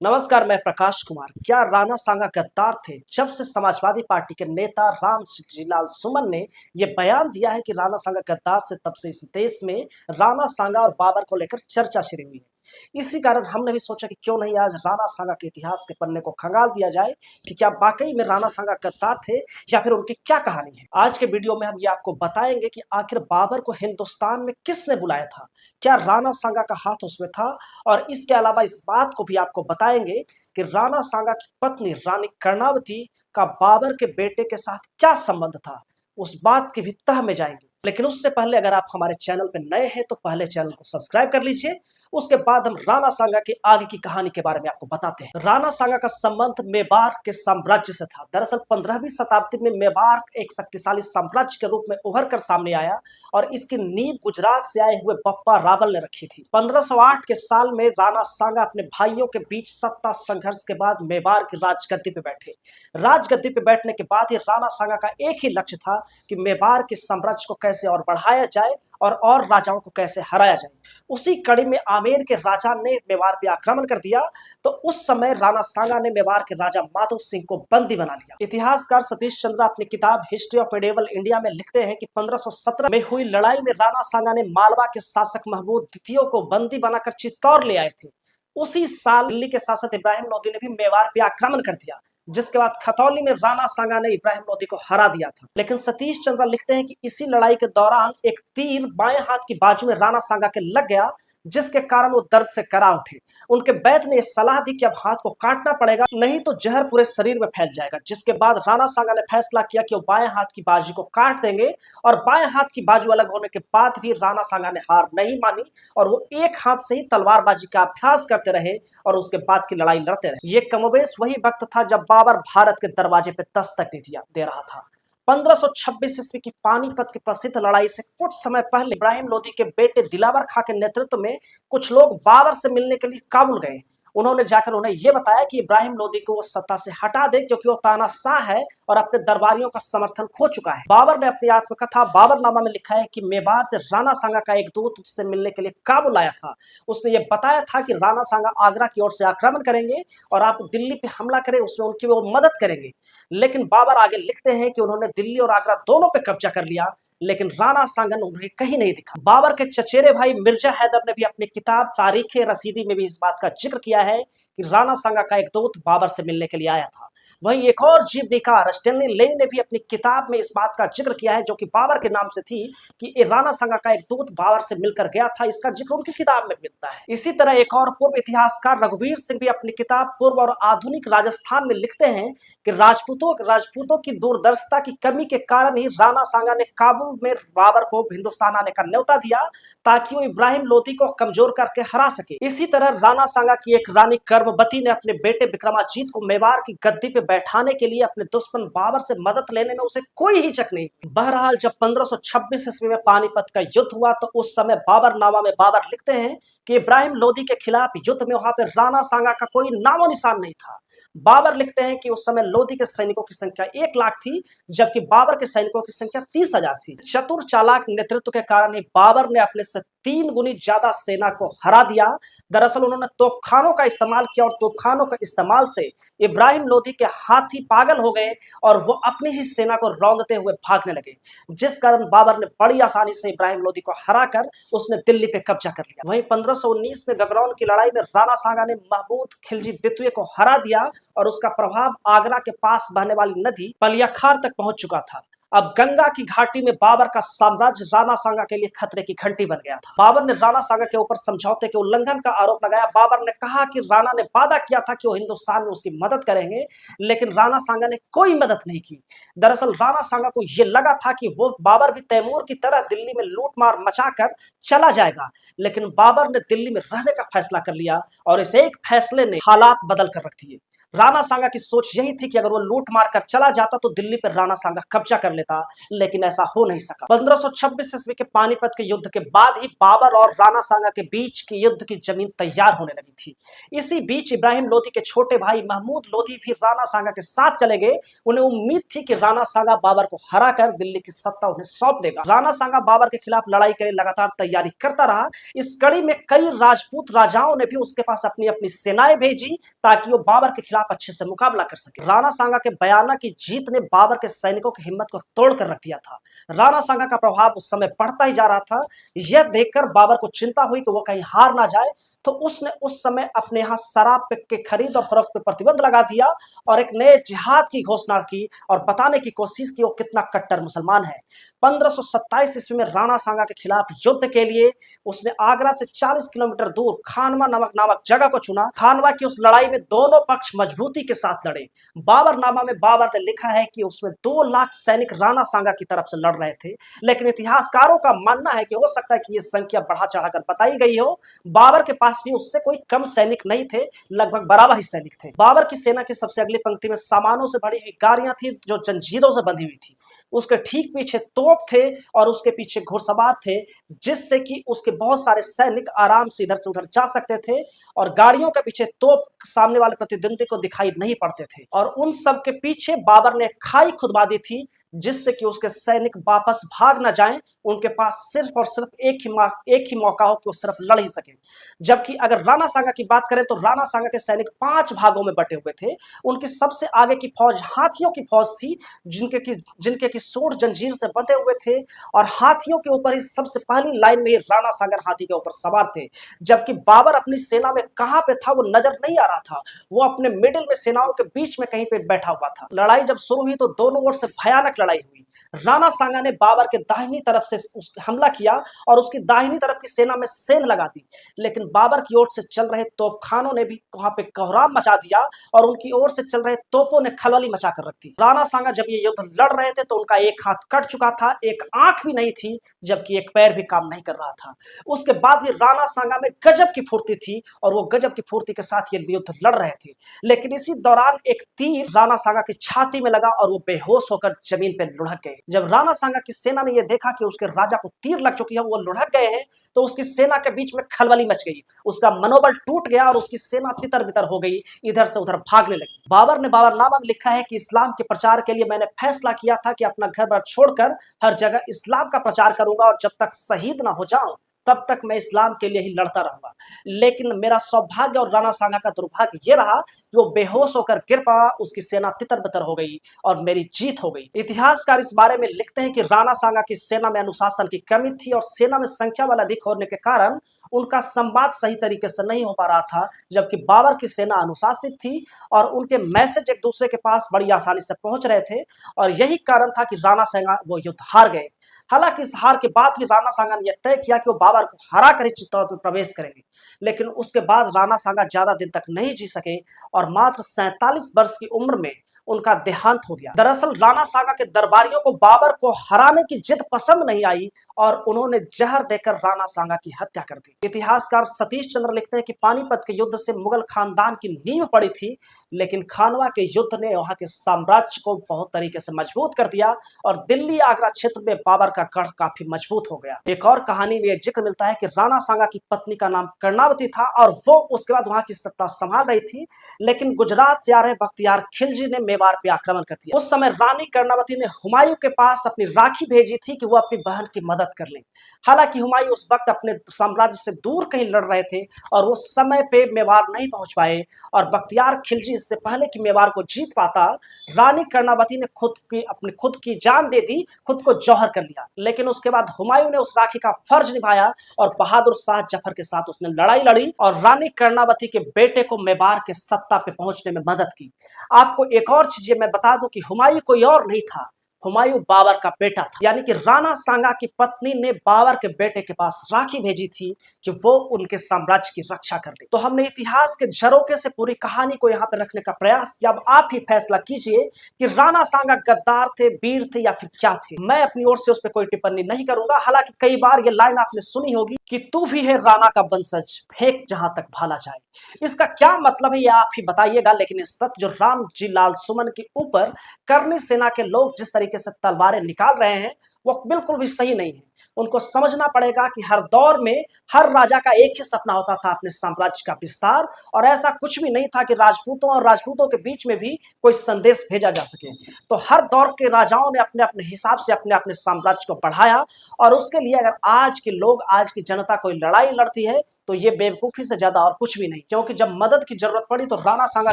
नमस्कार, मैं प्रकाश कुमार। क्या राणा सांगा गद्दार थे? जब से समाजवादी पार्टी के नेता रामजी लाल सुमन ने ये बयान दिया है कि राणा सांगा गद्दार से, तब से इस देश में राणा सांगा और बाबर को लेकर चर्चा छिड़ी हुई है। इसी कारण हमने भी सोचा कि क्यों नहीं आज राणा सांगा के इतिहास के पन्ने को खंगाल दिया जाए कि क्या वाकई में राणा सांगा गद्दार थे या फिर उनकी क्या कहानी है। आज के वीडियो में हम ये आपको बताएंगे कि आखिर बाबर को हिंदुस्तान में किसने बुलाया था, क्या राणा सांगा का हाथ उसमें था, और इसके अलावा इस बात को भी आपको बताएंगे कि राणा सांगा की पत्नी रानी कर्णावती का बाबर के बेटे के साथ क्या संबंध था। उस बात की भी तह में जाएंगे, लेकिन उससे पहले अगर आप हमारे चैनल पर नए हैं तो पहले चैनल को सब्सक्राइब कर लीजिए। उसके बाद हम राणा सांगा के आगे की कहानी के बारे में आपको बताते हैं। राणा सांगा का संबंध मेवाड़ के साम्राज्य से था। दरअसल 15वीं शताब्दी में मेवाड़ एक शक्तिशाली साम्राज्य के रूप में उभर कर सामने आया और इसकी नींव गुजरात से आए हुए बप्पा रावल ने रखी थी। 1508 के साल में राणा सांगा अपने भाइयों के बीच सत्ता संघर्ष के बाद मेवाड़ की राजगद्दी पे बैठे। राजगद्दी पे बैठने के बाद ही राणा सांगा का एक ही लक्ष्य था कि मेवाड़ के साम्राज्य को कैसे और बढ़ाया जाए और राजाओं को कैसे हराया जाए। उसी कड़ी में आमेर के राजा ने मेवाड़ पे आक्रमण कर दिया, तो उस समय राणा सांगा ने मेवाड़ के राजा माधो सिंह को बंदी बना लिया। इतिहासकार सतीश चंद्र अपनी किताब हिस्ट्री ऑफ मेडिएवल इंडिया में लिखते हैं कि 1517 में हुई लड़ाई में राणा सांगा ने मालवा के शासक महमूद द्वितीय को बंदी बनाकर चित्तौड़ ले आए थे। उसी साल दिल्ली के शासक इब्राहिम लोदी ने भी मेवाड़ पे आक्रमण कर दिया, जिसके बाद खतौली में राणा सांगा ने इब्राहिम लोदी को हरा दिया था। लेकिन सतीश चंद्र लिखते हैं कि इसी लड़ाई के दौरान एक तीर बाएं हाथ की बाजू में राणा सांगा के लग गया, जिसके कारण वो दर्द से करा उठे। उनके वैद्य ने सलाह दी कि अब हाथ को काटना पड़ेगा, नहीं तो जहर पूरे शरीर में फैल जाएगा। जिसके बाद राणा सांगा ने फैसला किया कि वो बाएं हाथ की बाजू को काट देंगे, और बाएं हाथ की बाजू अलग होने के बाद भी राणा सांगा ने हार नहीं मानी और वो एक हाथ से ही तलवारबाजी का अभ्यास करते रहे और उसके बाद की लड़ाई लड़ते रहे। ये कमोबेश वही वक्त था जब बाबर भारत के दरवाजे पे दस्तक दे रहा था। 1526 ईस्वी की पानीपत की प्रसिद्ध लड़ाई से कुछ समय पहले इब्राहिम लोदी के बेटे दिलावर खां के नेतृत्व में कुछ लोग बाबर से मिलने के लिए काबुल गए। उन्होंने जाकर उन्हें यह बताया कि इब्राहिम लोदी को वो सत्ता से हटा दे, क्योंकि वो तानाशाह है और अपने दरबारियों का समर्थन खो चुका है। बाबर ने अपनी आत्मकथा बाबरनामा में लिखा है कि मेवाड़ से राणा सांगा का एक दूत उससे मिलने के लिए काबुल आया था। उसने ये बताया था कि राणा सांगा आगरा की ओर से आक्रमण करेंगे और आप दिल्ली पे हमला करें, उसमें उनकी वो मदद करेंगे। लेकिन बाबर आगे लिखते हैं कि उन्होंने दिल्ली और आगरा दोनों पे कब्जा कर लिया, लेकिन राणा सांगा उन्हें कहीं नहीं दिखा। बाबर के चचेरे भाई मिर्जा हैदर ने भी अपनी किताब तारीख रसीदी में भी इस बात का जिक्र किया है कि राणा सांगा का एक दूत बाबर से मिलने के लिए आया था। वहीं एक और जीवनीकार स्टैनली लेई ने भी अपनी किताब में इस बात का जिक्र किया है, जो कि बाबर के नाम से थी, कि राणा सांगा का एक दूत बाबर से मिलकर गया था। इसका जिक्र उनकी किताब में मिलता है। इसी तरह एक और पूर्व इतिहासकार रघुवीर सिंह भी अपनी किताब पूर्व और आधुनिक राजस्थान में लिखते हैं कि राजपूतों की दूरदर्शिता की कमी के कारण ही राणा सांगा ने काबुल में बाबर को हिंदुस्तान आने का न्योता दिया, ताकि वो इब्राहिम लोदी को कमजोर करके हरा सके। इसी तरह राणा सांगा की एक रानी कर्मवती ने अपने बेटे विक्रमाजीत को मेवाड़ की गद्दी पे बैठाने के लिए अपने दुश्मन बाबर से मदद लेने में उसे कोई हिचक नहीं। बहरहाल जब 1526 ईस्वी में पानीपत का युद्ध हुआ, तो उस समय बाबरनामा में बाबर लिखते हैं कि इब्राहिम लोदी के खिलाफ युद्ध में वहां पे राणा सांगा का कोई नामो निशान नहीं था। बाबर लिखते हैं कि उस समय लोदी के सैनिकों की संख्या 1 लाख थी, जबकि बाबर के सैनिकों की संख्या 30,000 थी। चतुर चालाक नेतृत्व के कारण ही बाबर ने अपने से 3 गुनी ज्यादा सेना को हरा दिया। दरअसल उन्होंने तोपखानों का इस्तेमाल किया और तोपखानों के इस्तेमाल से इब्राहिम लोदी के हाथी पागल हो गए और वो अपनी ही सेना को रौंदते हुए भागने लगे, जिस कारण बाबर ने बड़ी आसानी से इब्राहिम लोदी को हराकर उसने दिल्ली पे कब्जा कर लिया। वहीं 1519 में गगरौन की लड़ाई में राणा सांगा ने महमूद खिलजी द्वितीय को हरा दिया और उसका प्रभाव आगरा के पास बहने वाली नदी पलियाखार तक पहुंच चुका था। अब गंगा की घाटी में बाबर का साम्राज्य राणा सांगा के लिए खतरे की घंटी बन गया था। बाबर ने राणा सांगा के ऊपर समझौते के उल्लंघन का आरोप लगाया। बाबर ने कहा कि राणा ने वादा किया था कि वो हिंदुस्तान में उसकी मदद करेंगे, लेकिन राणा सांगा ने कोई मदद नहीं की। दरअसल राणा सांगा को यह लगा था कि वो बाबर भी तैमूर की तरह दिल्ली में लूटमार मचाकर चला जाएगा, लेकिन बाबर ने दिल्ली में रहने का फैसला कर लिया और इस एक फैसले ने हालात बदल कर रख दिए। राणा सांगा की सोच यही थी कि अगर वो लूट मार कर चला जाता तो दिल्ली पर राणा सांगा कब्जा कर लेता, लेकिन ऐसा हो नहीं सका। 1526 ईस्वी के पानीपत के युद्ध के बाद ही बाबर और राणा सांगा के बीच की युद्ध की जमीन तैयार होने लगी थी। इसी बीच इब्राहिम लोधी के छोटे भाई महमूद लोधी भी राणा सांगा के साथ चले गए। उन्हें उम्मीद थी कि राणा सांगा बाबर को हराकर दिल्ली की सत्ता उन्हें सौंप देगा। राणा सांगा बाबर के खिलाफ लड़ाई के लिए लगातार तैयारी करता रहा। इस कड़ी में कई राजपूत राजाओं ने भी उसके पास अपनी अपनी सेनाएं भेजी ताकि वो बाबर के खिलाफ अच्छे से मुकाबला कर सके। राणा सांगा के बयाना की जीत ने बाबर के सैनिकों की हिम्मत को तोड़कर रख दिया था। राणा सांगा का प्रभाव उस समय बढ़ता ही जा रहा था। यह देखकर बाबर को चिंता हुई कि वो कहीं हार ना जाए, तो उसने उस समय अपने यहाँ शराब के खरीद और फरोख्त पर प्रतिबंध लगा दिया और एक नए जिहाद की घोषणा की और बताने की कोशिश की वो कितना कट्टर मुसलमान है। 1527 ईस्वी में राणा सांगा के खिलाफ युद्ध के लिए उसने आगरा से 40 किलोमीटर दूर खानवा नामक जगह को चुना। खानवा की उस लड़ाई में दोनों पक्ष मजबूती के साथ लड़े। बाबरनामा में बाबर ने लिखा है कि उसमें 2 लाख सैनिक राणा सांगा की तरफ से लड़ रहे थे, लेकिन इतिहासकारों का मानना है कि हो सकता है कि यह संख्या बढ़ा चढ़ाकर बताई गई हो। बाबर के पास भी उससे कोई कम सैनिक नहीं थे, लगभग बराबर ही सैनिक थे। बाबर की सेना की सबसे अगली पंक्ति में सामानों से भरी हुई गाड़ियां थी जो जंजीरों से बंधी हुई थी। उसके ठीक पीछे तोप थे और उसके पीछे घुड़सवार थे, जिससे कि उसके बहुत सारे सैनिक आराम से इधर से उधर जा सकते थे और गाड़ियों के पीछे तोप सामने वाले प्रतिद्वंदी को दिखाई नहीं पड़ते थे। और उन सब के पीछे बाबर ने खाई खुदवा दी थी, जिससे कि उसके सैनिक वापस भाग न जाएं। उनके पास सिर्फ और सिर्फ एक ही मौका हो कि वो सिर्फ लड़ ही सके। जबकि अगर राणा सांगा की बात करें तो राणा सांगा के सैनिक 5 भागों में बटे हुए थे। उनकी सबसे आगे की फौज हाथियों की फौज थी, जिनके की सूंड जंजीर से बंधे हुए थे और हाथियों के ऊपर ही सबसे पहली लाइन में ही राणा सांगा हाथी के ऊपर सवार थे। जबकि बाबर अपनी सेना में कहां पे था वो नजर नहीं आ रहा था। वो अपने मिडिल में सेनाओं के बीच में कहीं पे बैठा हुआ था। लड़ाई जब शुरू हुई तो दोनों ओर से भयानक लड़ाई हुई। राणा सांगा ने बाबर के दाहिनी तरफ से हमला किया और उसकी दाहिनी तरफ की सेना में सेंध लगा दी, लेकिन बाबर की ओर से चल रहे तोपखानों ने भी वहां पे कोहराम मचा दिया और उनकी ओर से चल रहे तोपों ने खलबली मचा कर रख दी। राणा सांगा जब ये युद्ध लड़ रहे थे तो उनका एक हाथ कट चुका था, एक आंख भी नहीं थी, जबकि एक पैर भी काम नहीं कर रहा था। उसके बाद भी राणा सांगा में गजब की फुर्ती थी और वो गजब की फुर्ती के साथ ये युद्ध लड़ रहे थे। लेकिन इसी दौरान एक तीर राणा सांगा की छाती में लगा और वो बेहोश होकर जमीन पर लुढ़क गए। जब राणा सांगा की सेना ने यह देखा कि उसके राजा को तीर लग चुकी है, वो लुढ़क गए हैं, तो उसकी सेना के बीच में खलबली मच गई। उसका मनोबल टूट गया और उसकी सेना तितर बितर हो गई, इधर से उधर भागने लगी। बाबर ने बाबरनामा में लिखा है कि इस्लाम के प्रचार के लिए मैंने फैसला किया था कि अपना घर बार छोड़कर हर जगह इस्लाम का प्रचार करूंगा और जब तक शहीद ना हो जाऊं तब तक मैं इस्लाम के लिए ही लड़ता रहूंगा। लेकिन मेरा सौभाग्य और राणा सांगा का दुर्भाग्य ये रहा कि वो बेहोश होकर गिर पड़ा, उसकी सेना तितर बितर हो गई और मेरी जीत हो गई। इतिहासकार इस बारे में लिखते हैं कि राणा सांगा की सेना में अनुशासन की कमी थी और सेना में संख्या वाला अधिक होने के कारण उनका संवाद सही तरीके से नहीं हो पा रहा था, जबकि बाबर की सेना अनुशासित थी और उनके मैसेज एक दूसरे के पास बड़ी आसानी से पहुंच रहे थे और यही कारण था कि राणा सांगा वो युद्ध हार गए। हालांकि इस हार के बाद भी राणा सांगा ने यह तय किया कि वो बाबर को हरा कर ही चित्तौड़ में प्रवेश करेंगे, लेकिन उसके बाद राणा सांगा ज्यादा दिन तक नहीं जी सके और मात्र 47 वर्ष की उम्र में उनका देहांत हो गया। दरअसल राणा सांगा के दरबारियों को बाबर को हराने की जिद पसंद नहीं आई और उन्होंने जहर देकर राणा सांगा की हत्या कर दी। इतिहासकार सतीश चंद्र लिखते हैं कि पानीपत के युद्ध से मुगल खानदान की नींव पड़ी थी, लेकिन खानवा के युद्ध ने वहां के साम्राज्य को बहुत तरीके से मजबूत कर दिया और दिल्ली आगरा क्षेत्र में बाबर का गढ़ काफी मजबूत हो गया। एक और कहानी में यह जिक्र मिलता है कि राणा सांगा की पत्नी का नाम कर्णावती था और वो उसके बाद वहां की सत्ता संभाल रही थी, लेकिन गुजरात से आ रहे बख्तियार खिलजी ने मेवाड़ पे आक्रमण कर दिया। उस समय रानी कर्णावती ने हुमायूं के पास अपनी राखी भेजी थी कि वो अपनी बहन की मदद कर ले। हालांकि हुमायूं उस वक्त अपने साम्राज्य से दूर कहीं लड़ रहे थे और वो समय पे मेवाड़ नहीं पहुंच पाए और बख्तियार खिलजी इससे पहले कि मेवाड़ को जीत पाता, रानी कर्णावती ने खुद की जान दे दी, खुद को जौहर कर लिया। लेकिन उसके बाद हुमायूं ने उस राखी का फर्ज निभाया और बहादुर शाह जफर के साथ उसने लड़ाई लड़ी और रानी कर्णावती के बेटे को मेवाड़ के सत्ता पे पहुंचने में मदद की। आपको एक और चीज मैं बता दूं कि हुमायूं कोई और नहीं था, हुमायूं बाबर का बेटा था। यानी कि राणा सांगा की पत्नी ने बाबर के बेटे के पास राखी भेजी थी कि वो उनके साम्राज्य की रक्षा कर ले। तो हमने इतिहास के झरोके से पूरी कहानी को यहाँ पे रखने का प्रयास किया। अब आप ही फैसला कीजिए कि राणा सांगा गद्दार थे, वीर थे या फिर क्या थे। मैं अपनी ओर से उस पर कोई टिप्पणी नहीं करूंगा। हालांकि कई बार ये लाइन आपने सुनी होगी कि तू भी है राणा का वंशज, फेंक जहां तक भाला जाए। इसका क्या मतलब है ये आप ही बताइएगा। लेकिन इस वक्त जो राम जी लाल सुमन के ऊपर करनी सेना के लोग जिस तरीके से तलवारें निकाल रहे हैं वो बिल्कुल भी सही नहीं है। उनको समझना पड़ेगा कि हर दौर में हर राजा का एक ही सपना होता था, अपने साम्राज्य का विस्तार। और ऐसा कुछ भी नहीं था कि राजपूतों और राजपूतों के बीच में भी कोई संदेश भेजा जा सके। तो हर दौर के राजाओं ने अपने अपने हिसाब से अपने अपने साम्राज्य को बढ़ाया। और उसके लिए अगर आज के लोग, आज की जनता कोई लड़ाई लड़ती है तो ये बेवकूफी से ज्यादा और कुछ भी नहीं। क्योंकि जब मदद की जरूरत पड़ी तो राणा सांगा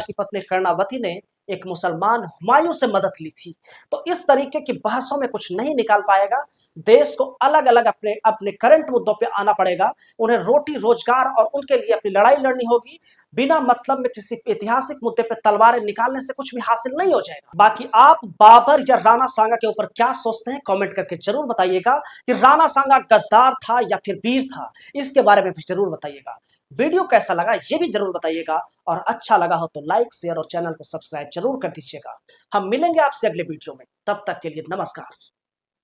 की पत्नी कर्णावती ने एक मुसलमान हुमायूं से मदद ली थी। तो इस तरीके की बहसों में कुछ नहीं निकाल पाएगा। देश को अलग अलग अपने अपने करंट मुद्दों पे आना पड़ेगा। उन्हें रोटी रोजगार और उनके लिए अपनी लड़ाई लड़नी होगी। बिना मतलब में किसी ऐतिहासिक मुद्दे पे तलवारें निकालने से कुछ भी हासिल नहीं हो जाएगा। बाकी आप बाबर या राणा सांगा के ऊपर क्या सोचते हैं कमेंट करके जरूर बताइएगा कि राणा सांगा गद्दार था या फिर वीर था। इसके बारे में भी जरूर बताइएगा। वीडियो कैसा लगा ये भी जरूर बताइएगा। और अच्छा लगा हो तो लाइक, शेयर और चैनल को सब्सक्राइब जरूर कर दीजिएगा। हम मिलेंगे आपसे अगले वीडियो में। तब तक के लिए नमस्कार।